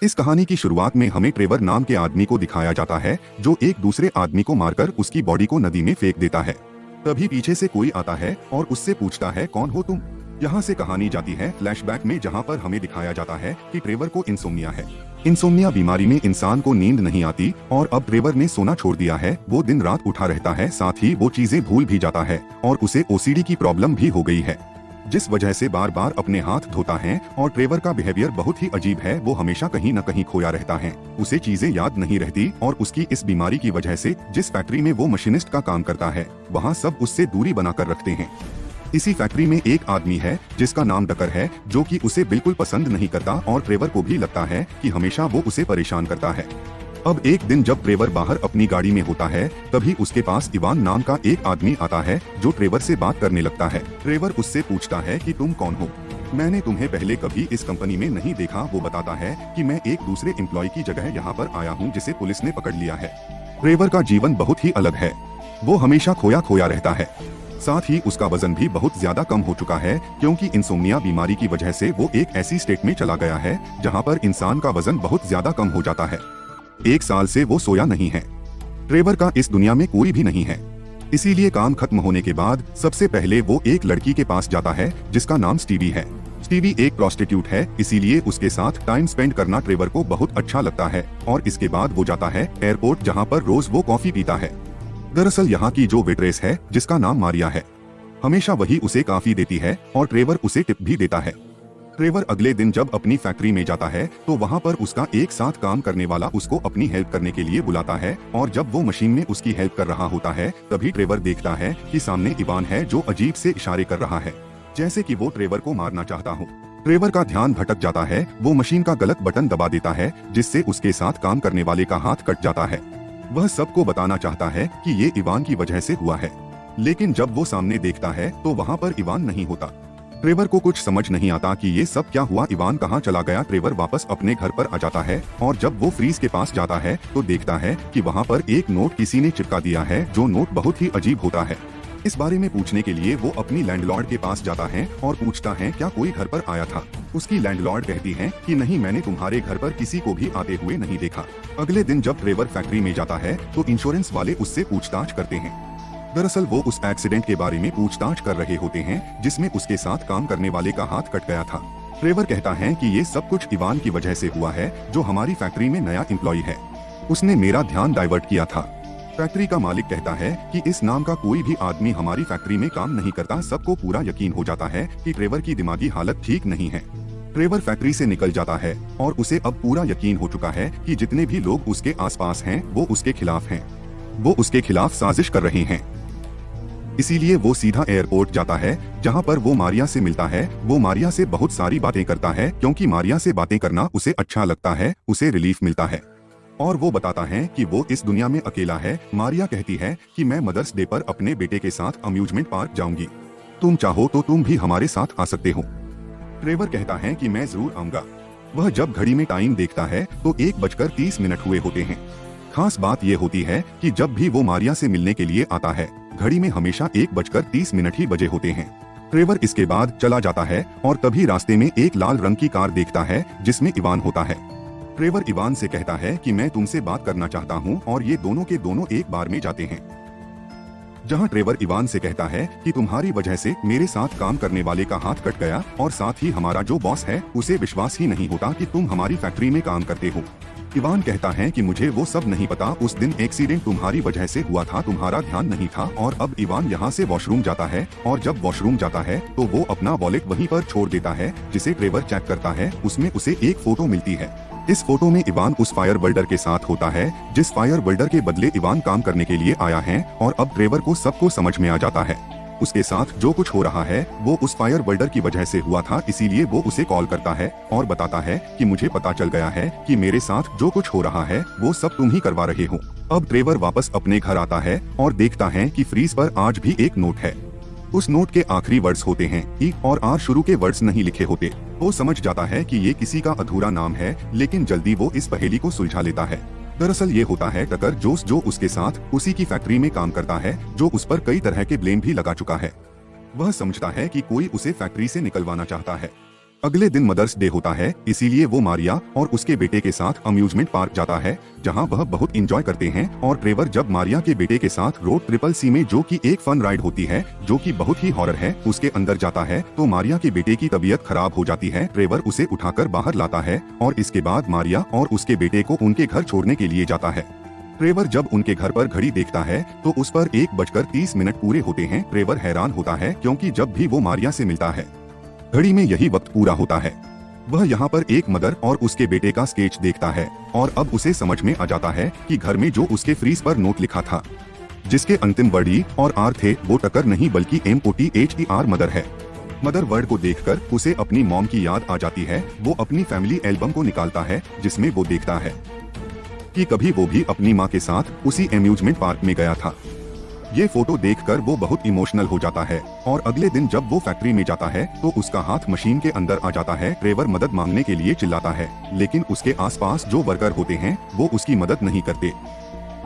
इस कहानी की शुरुआत में हमें ट्रेवर नाम के आदमी को दिखाया जाता है जो एक दूसरे आदमी को मारकर उसकी बॉडी को नदी में फेंक देता है। तभी पीछे से कोई आता है और उससे पूछता है, कौन हो तुम? यहाँ से कहानी जाती है फ्लैशबैक में, जहाँ पर हमें दिखाया जाता है कि ट्रेवर को इंसोम्निया है। इंसोम्निया बीमारी में इंसान को नींद नहीं आती और अब ट्रेवर ने सोना छोड़ दिया है। वो दिन रात उठा रहता है, साथ ही वो चीजें भूल भी जाता है और उसे ओसीडी की प्रॉब्लम भी हो गई है, जिस वजह से बार बार अपने हाथ धोता है। और ट्रेवर का बिहेवियर बहुत ही अजीब है, वो हमेशा कहीं न कहीं खोया रहता है, उसे चीजें याद नहीं रहती और उसकी इस बीमारी की वजह से जिस फैक्ट्री में वो मशीनिस्ट का काम करता है वहाँ सब उससे दूरी बनाकर रखते हैं। इसी फैक्ट्री में एक आदमी है जिसका नाम डकर है, जो कि उसे बिल्कुल पसंद नहीं करता और ट्रेवर को भी लगता है कि हमेशा वो उसे परेशान करता है। अब एक दिन जब ट्रेवर बाहर अपनी गाड़ी में होता है, तभी उसके पास इवान नाम का एक आदमी आता है जो ट्रेवर से बात करने लगता है। ट्रेवर उससे पूछता है कि तुम कौन हो? मैंने तुम्हें पहले कभी इस कंपनी में नहीं देखा। वो बताता है कि मैं एक दूसरे एम्प्लॉय की जगह यहाँ पर आया हूँ जिसे पुलिस ने पकड़ लिया है। ट्रेवर का जीवन बहुत ही अलग है, वो हमेशा खोया खोया रहता है, साथ ही उसका वजन भी बहुत ज्यादा कम हो चुका है, क्योंकि इंसोम्निया बीमारी की वजह से वो एक ऐसी स्टेट में चला गया है जहाँ पर इंसान का वजन बहुत ज्यादा कम हो जाता है। 1 साल से वो सोया नहीं है। ट्रेवर का इस दुनिया में कोई भी नहीं है, इसीलिए काम खत्म होने के बाद सबसे पहले वो एक लड़की के पास जाता है जिसका नाम स्टीवी है। स्टीवी एक प्रोस्टिट्यूट है, इसीलिए उसके साथ टाइम स्पेंड करना ट्रेवर को बहुत अच्छा लगता है। और इसके बाद वो जाता है एयरपोर्ट, जहाँ पर रोज वो कॉफी पीता है। दरअसल यहाँ की जो वेट्रेस है जिसका नाम मारिया है, हमेशा वही उसे कॉफी देती है और ट्रेवर उसे टिप भी देता है। ट्रेवर अगले दिन जब अपनी फैक्ट्री में जाता है तो वहाँ पर उसका एक साथ काम करने वाला उसको अपनी हेल्प करने के लिए बुलाता है, और जब वो मशीन में उसकी हेल्प कर रहा होता है तभी ट्रेवर देखता है कि सामने इवान है जो अजीब से इशारे कर रहा है, जैसे कि वो ट्रेवर को मारना चाहता हो। ट्रेवर का ध्यान भटक जाता है, वो मशीन का गलत बटन दबा देता है जिससे उसके साथ काम करने वाले का हाथ कट जाता है। वह सबको बताना चाहता है कि ये इवान की वजह से हुआ है, लेकिन जब वो सामने देखता है तो वहाँ पर इवान नहीं होता। ट्रेवर को कुछ समझ नहीं आता कि ये सब क्या हुआ, इवान कहाँ चला गया। ट्रेवर वापस अपने घर पर आ जाता है और जब वो फ्रीज के पास जाता है तो देखता है कि वहाँ पर एक नोट किसी ने चिपका दिया है, जो नोट बहुत ही अजीब होता है। इस बारे में पूछने के लिए वो अपनी लैंडलॉर्ड के पास जाता है और पूछता है, क्या कोई घर पर आया था? उसकी लैंडलॉर्ड कहती है कि नहीं, मैंने तुम्हारे घर पर किसी को भी आते हुए नहीं देखा। अगले दिन जब ट्रेवर फैक्ट्री में जाता है तो इंश्योरेंस वाले उससे पूछताछ करते हैं। दरअसल वो उस एक्सीडेंट के बारे में पूछताछ कर रहे होते हैं जिसमें उसके साथ काम करने वाले का हाथ कट गया था। ट्रेवर कहता है कि ये सब कुछ इवान की वजह से हुआ है, जो हमारी फैक्ट्री में नया एम्प्लॉय है, उसने मेरा ध्यान डाइवर्ट किया था। फैक्ट्री का मालिक कहता है कि इस नाम का कोई भी आदमी हमारी फैक्ट्री में काम नहीं करता। सबको पूरा यकीन हो जाता है कि ट्रेवर की दिमागी हालत ठीक नहीं है। ट्रेवर फैक्ट्री से निकल जाता है और उसे अब पूरा यकीन हो चुका है कि जितने भी लोग उसके आसपास हैं वो उसके खिलाफ हैं, वो उसके खिलाफ साजिश कर रहे हैं। इसीलिए वो सीधा एयरपोर्ट जाता है जहां पर वो मारिया से मिलता है। वो मारिया से बहुत सारी बातें करता है, क्योंकि मारिया से बातें करना उसे अच्छा लगता है, उसे रिलीफ मिलता है। और वो बताता है कि वो इस दुनिया में अकेला है। मारिया कहती है कि मैं मदर्स डे पर अपने बेटे के साथ अम्यूजमेंट पार्क जाऊंगी, तुम चाहो तो तुम भी हमारे साथ आ सकते हो। ट्रेवर कहता है कि मैं जरूर आऊंगा। वह जब घड़ी में टाइम देखता है तो 1:30 हुए होते हैं। खास बात ये होती है कि जब भी वो मारिया से मिलने के लिए आता है घड़ी में हमेशा 1:30 ही बजे होते हैं। ट्रेवर इसके बाद चला जाता है और तभी रास्ते में एक लाल रंग की कार देखता है जिसमें इवान होता है। ट्रेवर इवान से कहता है कि मैं तुमसे बात करना चाहता हूँ, और ये दोनों के दोनों एक बार में जाते हैं। जहाँ ट्रेवर इवान से कहता है कि तुम्हारी वजह से मेरे साथ काम करने वाले का हाथ कट गया, और साथ ही हमारा जो बॉस है उसे विश्वास ही नहीं होता कि तुम हमारी फैक्ट्री में काम करते हो। इवान कहता है कि मुझे वो सब नहीं पता, उस दिन एक्सीडेंट तुम्हारी वजह से हुआ था, तुम्हारा ध्यान नहीं था। और अब इवान यहाँ से वॉशरूम जाता है, और जब वॉशरूम जाता है तो वो अपना वॉलेट वहीं पर छोड़ देता है, जिसे ट्रेवर चेक करता है। उसमें उसे एक फोटो मिलती है। इस फोटो में इवान उस फायर वेल्डर के साथ होता है जिस फायर वेल्डर के बदले इवान काम करने के लिए आया है। और अब ट्रेवर को सबको समझ में आ जाता है उसके साथ जो कुछ हो रहा है वो उस फायर वेल्डर की वजह से हुआ था। इसीलिए वो उसे कॉल करता है और बताता है कि मुझे पता चल गया है कि मेरे साथ जो कुछ हो रहा है वो सब तुम ही करवा रहे हो। अब ट्रेवर वापस अपने घर आता है और देखता है कि फ्रीज पर आज भी एक नोट है। उस नोट के आखिरी वर्ड्स होते हैं ई और आर, शुरू के वर्ड्स नहीं लिखे होते। वो समझ जाता है कि ये किसी का अधूरा नाम है, लेकिन जल्दी वो इस पहेली को सुलझा लेता है। दरअसल ये होता है टकर जोस, जो उसके साथ उसी की फैक्ट्री में काम करता है, जो उस पर कई तरह के ब्लेम भी लगा चुका है। वह समझता है कि कोई उसे फैक्ट्री से निकलवाना चाहता है। अगले दिन मदर्स डे होता है, इसीलिए वो मारिया और उसके बेटे के साथ अम्यूजमेंट पार्क जाता है, जहां वह बहुत इंजॉय करते हैं। और ट्रेवर जब मारिया के बेटे के साथ रोड ट्रिपल सी में, जो कि एक फन राइड होती है जो कि बहुत ही हॉरर है, उसके अंदर जाता है तो मारिया के बेटे की तबीयत खराब हो जाती है। ट्रेवर उसे उठाकर बाहर लाता है और इसके बाद मारिया और उसके बेटे को उनके घर छोड़ने के लिए जाता है। ट्रेवर जब उनके घर पर घड़ी देखता है तो उस पर 1:30 पूरे होते हैं। ट्रेवर हैरान होता है क्योंकि जब भी वो मारिया से मिलता है घड़ी में यही वक्त पूरा होता है। वह यहाँ पर एक मदर और उसके बेटे का स्केच देखता है और अब उसे समझ में आ जाता है कि घर में जो उसके फ्रीज पर नोट लिखा था, जिसके अंतिम वर्ड ई और आर थे, वो टकर नहीं बल्कि MOTHER मदर है। मदर वर्ड को देखकर उसे अपनी मॉम की याद आ जाती है। वो अपनी फैमिली एल्बम को निकालता है जिसमें वो देखता है कि कभी वो भी अपनी माँ के साथ उसी एम्यूजमेंट पार्क में गया था। ये फोटो देखकर वो बहुत इमोशनल हो जाता है और अगले दिन जब वो फैक्ट्री में जाता है तो उसका हाथ मशीन के अंदर आ जाता है। ट्रेवर मदद मांगने के लिए चिल्लाता है, लेकिन उसके आसपास जो वर्कर होते हैं वो उसकी मदद नहीं करते।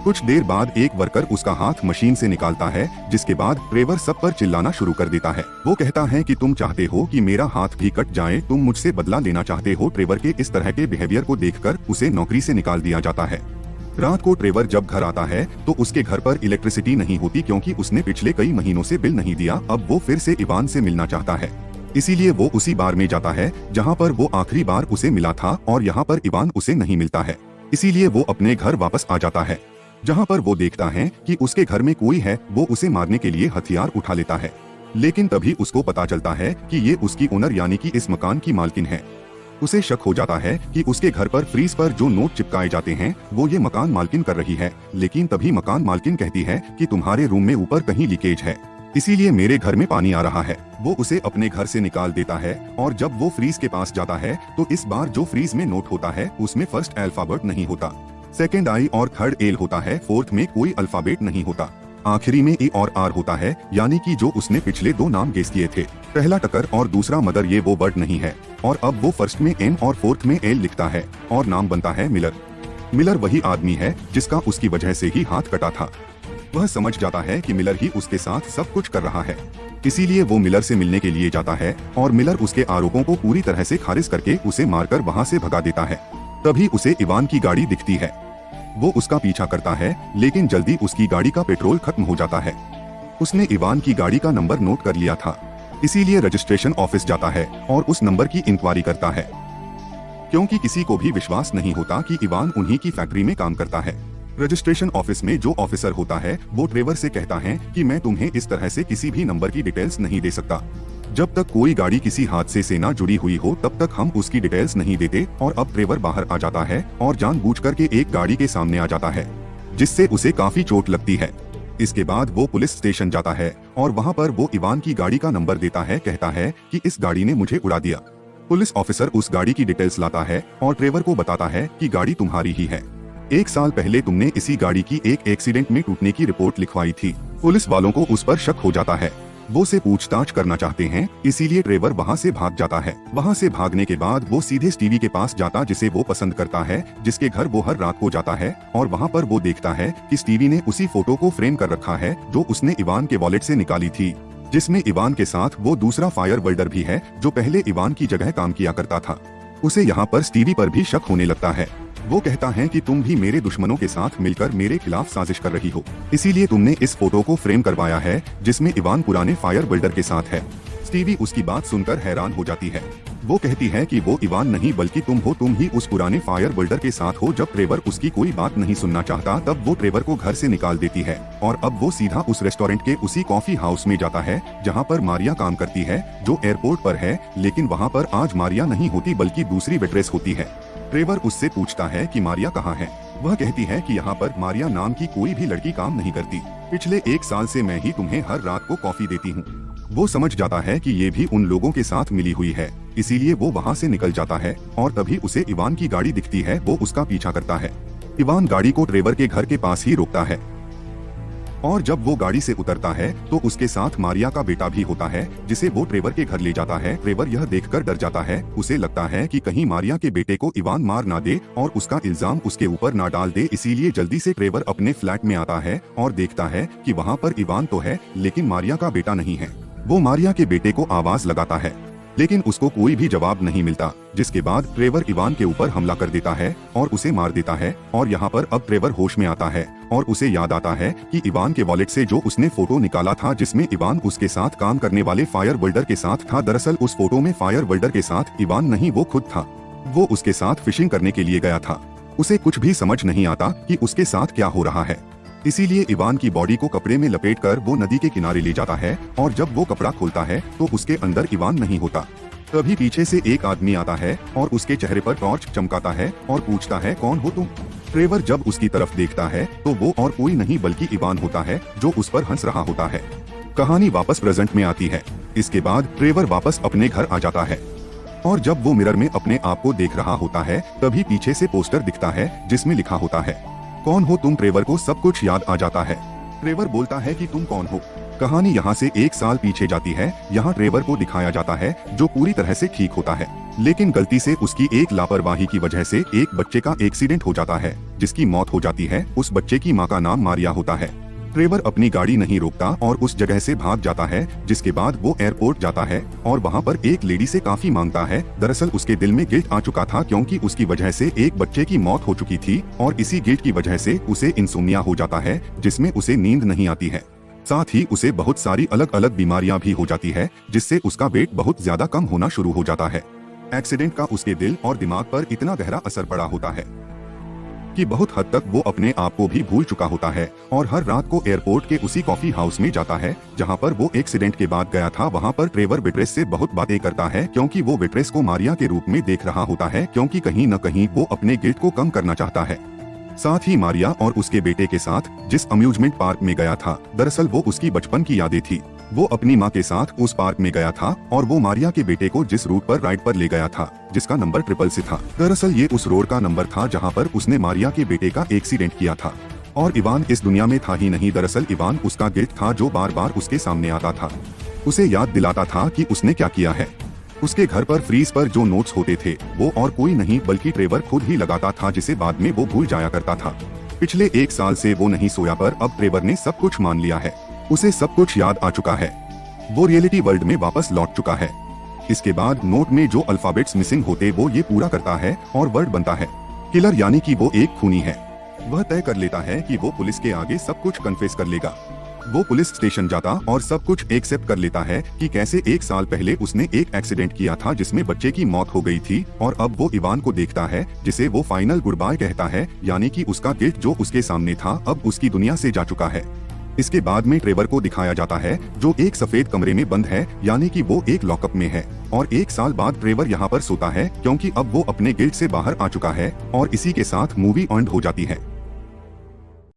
कुछ देर बाद एक वर्कर उसका हाथ मशीन से निकालता है, जिसके बाद ट्रेवर सब पर चिल्लाना शुरू कर देता है। वो कहता है कि तुम चाहते हो कि मेरा हाथ भी कट जाए, तुम मुझसे बदला लेना चाहते हो। ट्रेवर के इस तरह के बिहेवियर को देखकर उसे नौकरी से निकाल दिया जाता है। रात को ट्रेवर जब घर आता है तो उसके घर पर इलेक्ट्रिसिटी नहीं होती क्योंकि उसने पिछले कई महीनों से बिल नहीं दिया। अब वो फिर से इवान से मिलना चाहता है, इसीलिए वो उसी बार में जाता है जहां पर वो आखिरी बार उसे मिला था और यहाँ पर इवान उसे नहीं मिलता है। इसीलिए वो अपने घर वापस आ जाता है, जहाँ पर वो देखता है कि उसके घर में कोई है। वो उसे मारने के लिए हथियार उठा लेता है, लेकिन तभी उसको पता चलता है कि ये उसकी ओनर यानी कि इस मकान की मालकिन है। उसे शक हो जाता है कि उसके घर पर फ्रीज पर जो नोट चिपकाए जाते हैं वो ये मकान मालकिन कर रही है, लेकिन तभी मकान मालकिन कहती है कि तुम्हारे रूम में ऊपर कहीं लीकेज है, इसीलिए मेरे घर में पानी आ रहा है। वो उसे अपने घर से निकाल देता है और जब वो फ्रीज के पास जाता है तो इस बार जो फ्रीज में नोट होता है उसमें फर्स्ट अल्फाबेट नहीं होता, सेकेंड आई और थर्ड एल होता है, फोर्थ में कोई अल्फाबेट नहीं होता, आखिरी में ए और आर होता है, यानी कि जो उसने पिछले दो नाम गेस किए थे, पहला टकर और दूसरा मदर, ये वो वर्ड नहीं है। और अब वो फर्स्ट में एम और फोर्थ में एल लिखता है और नाम बनता है मिलर। मिलर वही आदमी है जिसका उसकी वजह से ही हाथ कटा था। वह समझ जाता है कि मिलर ही उसके साथ सब कुछ कर रहा है, इसीलिए वो मिलर से मिलने के लिए जाता है और मिलर उसके आरोपों को पूरी तरह से खारिज करके उसे मारकर वहाँ से भगा देता है। तभी उसे इवान की गाड़ी दिखती है। वो उसका पीछा करता है, लेकिन जल्दी उसकी गाड़ी का पेट्रोल खत्म हो जाता है। उसने इवान की गाड़ी का नंबर नोट कर लिया था, इसीलिए रजिस्ट्रेशन ऑफिस जाता है और उस नंबर की इंक्वायरी करता है, क्योंकि किसी को भी विश्वास नहीं होता कि इवान उन्हीं की फैक्ट्री में काम करता है। रजिस्ट्रेशन ऑफिस में जो ऑफिसर होता है वो ट्रेवर से कहता है कि मैं तुम्हें इस तरह से किसी भी नंबर की डिटेल्स नहीं दे सकता। जब तक कोई गाड़ी किसी हादसे से ना जुड़ी हुई हो तब तक हम उसकी डिटेल्स नहीं देते। और अब ट्रेवर बाहर आ जाता है और जानबूझकर के एक गाड़ी के सामने आ जाता है, जिससे उसे काफी चोट लगती है। इसके बाद वो पुलिस स्टेशन जाता है और वहाँ पर वो इवान की गाड़ी का नंबर देता है, कहता है कि इस गाड़ी ने मुझे उड़ा दिया। पुलिस ऑफिसर उस गाड़ी की डिटेल्स लाता है और ट्रेवर को बताता है कि गाड़ी तुम्हारी ही है। 1 साल पहले तुमने इसी गाड़ी की एक एक्सीडेंट में टूटने की रिपोर्ट लिखवाई थी। पुलिस वालों को उस पर शक हो जाता है, वो से पूछताछ करना चाहते हैं, इसीलिए ट्रेवर वहाँ से भाग जाता है। वहाँ से भागने के बाद वो सीधे स्टीवी के पास जाता, जिसे वो पसंद करता है, जिसके घर वो हर रात को जाता है। और वहाँ पर वो देखता है कि स्टीवी ने उसी फोटो को फ्रेम कर रखा है जो उसने इवान के वॉलेट से निकाली थी, जिसमें इवान के साथ वो दूसरा फायर वेल्डर भी है जो पहले इवान की जगह काम किया करता था। उसे यहाँ पर स्टीवी पर भी शक होने लगता है। वो कहता है कि तुम भी मेरे दुश्मनों के साथ मिलकर मेरे खिलाफ साजिश कर रही हो, इसीलिए तुमने इस फोटो को फ्रेम करवाया है जिसमें इवान पुराने फायर बिल्डर के साथ है। स्टीवी उसकी बात सुनकर हैरान हो जाती है। वो कहती है कि वो इवान नहीं बल्कि तुम हो, तुम ही उस पुराने फायर बिल्डर के साथ हो। जब ट्रेवर उसकी कोई बात नहीं सुनना चाहता तब वो ट्रेवर को घर से निकाल देती है और अब वो सीधा उस रेस्टोरेंट के उसी कॉफी हाउस में जाता है जहाँ पर मारिया काम करती है, जो एयरपोर्ट पर है। लेकिन वहाँ पर आज मारिया नहीं होती बल्कि दूसरी वेट्रेस होती है। ट्रेवर उससे पूछता है कि मारिया कहाँ है। वह कहती है कि यहाँ पर मारिया नाम की कोई भी लड़की काम नहीं करती, पिछले 1 साल से मैं ही तुम्हें हर रात को कॉफी देती हूँ। वो समझ जाता है कि ये भी उन लोगों के साथ मिली हुई है, इसीलिए वो वहाँ से निकल जाता है और तभी उसे इवान की गाड़ी दिखती है। वो उसका पीछा करता है। इवान गाड़ी को ट्रेवर के घर के पास ही रोकता है और जब वो गाड़ी से उतरता है तो उसके साथ मारिया का बेटा भी होता है, जिसे वो ट्रेवर के घर ले जाता है। ट्रेवर यह देखकर डर जाता है। उसे लगता है कि कहीं मारिया के बेटे को इवान मार ना दे और उसका इल्जाम उसके ऊपर ना डाल दे, इसीलिए जल्दी से ट्रेवर अपने फ्लैट में आता है और देखता है कि वहाँ पर इवान तो है लेकिन मारिया का बेटा नहीं है। वो मारिया के बेटे को आवाज लगाता है लेकिन उसको कोई भी जवाब नहीं मिलता, जिसके बाद ट्रेवर इवान के ऊपर हमला कर देता है और उसे मार देता है। और यहाँ पर अब ट्रेवर होश में आता है और उसे याद आता है कि इवान के वॉलेट से जो उसने फोटो निकाला था जिसमें इवान उसके साथ काम करने वाले फायर वेल्डर के साथ था, दरअसल उस फोटो में फायर वेल्डर के साथ इवान नहीं, वो खुद था। वो उसके साथ फिशिंग करने के लिए गया था। उसे कुछ भी समझ नहीं आता कि उसके साथ क्या हो रहा है, इसीलिए इवान की बॉडी को कपड़े में लपेटकर वो नदी के किनारे ले जाता है और जब वो कपड़ा खोलता है तो उसके अंदर इवान नहीं होता। तभी पीछे से एक आदमी आता है और उसके चेहरे पर टॉर्च चमकाता है और पूछता है, कौन हो तुम? ट्रेवर जब उसकी तरफ देखता है तो वो और कोई नहीं बल्कि इवान होता है जो उस पर हंस रहा होता है। कहानी वापस प्रेजेंट में आती है। इसके बाद ट्रेवर वापस अपने घर आ जाता है और जब वो मिरर में अपने आप को देख रहा होता है तभी पीछे से पोस्टर दिखता है जिसमें लिखा होता है, कौन हो तुम? ट्रेवर को सब कुछ याद आ जाता है। ट्रेवर बोलता है कि तुम कौन हो? कहानी यहाँ से 1 साल पीछे जाती है। यहाँ ट्रेवर को दिखाया जाता है जो पूरी तरह से ठीक होता है, लेकिन गलती से उसकी एक लापरवाही की वजह से एक बच्चे का एक्सीडेंट हो जाता है जिसकी मौत हो जाती है। उस बच्चे की माँ का नाम मारिया होता है। ट्रेवर अपनी गाड़ी नहीं रोकता और उस जगह से भाग जाता है, जिसके बाद वो एयरपोर्ट जाता है और वहाँ पर एक लेडी से काफी मांगता है। दरअसल उसके दिल में गिल्ट आ चुका था क्योंकि उसकी वजह से एक बच्चे की मौत हो चुकी थी और इसी गिल्ट की वजह से उसे इंसोम्निया हो जाता है जिसमें उसे नींद नहीं आती है। साथ ही उसे बहुत सारी अलग अलग बीमारियां भी हो जाती है जिससे उसका वेट बहुत ज्यादा कम होना शुरू हो जाता है। एक्सीडेंट का उसके दिल और दिमाग पर इतना गहरा असर पड़ा होता है कि बहुत हद तक वो अपने आप को भी भूल चुका होता है और हर रात को एयरपोर्ट के उसी कॉफी हाउस में जाता है जहां पर वो एक्सीडेंट के बाद गया था। वहां पर ट्रेवर वेट्रेस से बहुत बातें करता है क्योंकि वो वेट्रेस को मारिया के रूप में देख रहा होता है, क्योंकि कहीं न कहीं वो अपने गिल्ट को कम करना चाहता है। साथ ही मारिया और उसके बेटे के साथ जिस अम्यूजमेंट पार्क में गया था, दरअसल वो उसकी बचपन की यादें थी। वो अपनी माँ के साथ उस पार्क में गया था और वो मारिया के बेटे को जिस रूट पर राइड पर ले गया था जिसका नंबर 666 था, दरअसल ये उस रोड का नंबर था जहाँ पर उसने मारिया के बेटे का एक्सीडेंट किया था। और इवान इस दुनिया में था ही नहीं, दरअसल इवान उसका गिल्ट था जो बार बार उसके सामने आता था, उसे याद दिलाता था कि उसने क्या किया है। उसके घर पर फ्रीज पर जो नोट्स होते थे वो और कोई नहीं बल्कि ट्रेवर खुद ही लगाता था, जिसे बाद में वो भूल जाया करता था। पिछले 1 साल से वो नहीं सोया, पर अब ट्रेवर ने सब कुछ मान लिया है। उसे सब कुछ याद आ चुका है। वो रियलिटी वर्ल्ड में वापस लौट चुका है। इसके बाद नोट में जो अल्फाबेट्स मिसिंग होते वो ये पूरा करता है और वर्ड बनता है किलर, यानी कि वो एक खूनी है। वह तय कर लेता है कि वो पुलिस के आगे सब कुछ कन्फेस कर लेगा। वो पुलिस स्टेशन जाता और सब कुछ एक्सेप्ट कर लेता है कि कैसे 1 साल पहले उसने एक एक्सीडेंट किया था जिसमें बच्चे की मौत हो गई थी। और अब वो इवान को देखता है जिसे वो फाइनल गुड बाय कहता है, यानी कि उसका गिल्ट जो उसके सामने था अब उसकी दुनिया से जा चुका है। इसके बाद में ट्रेवर को दिखाया जाता है जो एक सफेद कमरे में बंद है, यानी कि वो एक लॉकअप में है। और 1 साल बाद ट्रेवर यहाँ पर सोता है क्योंकि अब वो अपने गिल्ट से बाहर आ चुका है और इसी के साथ मूवी एंड हो जाती है।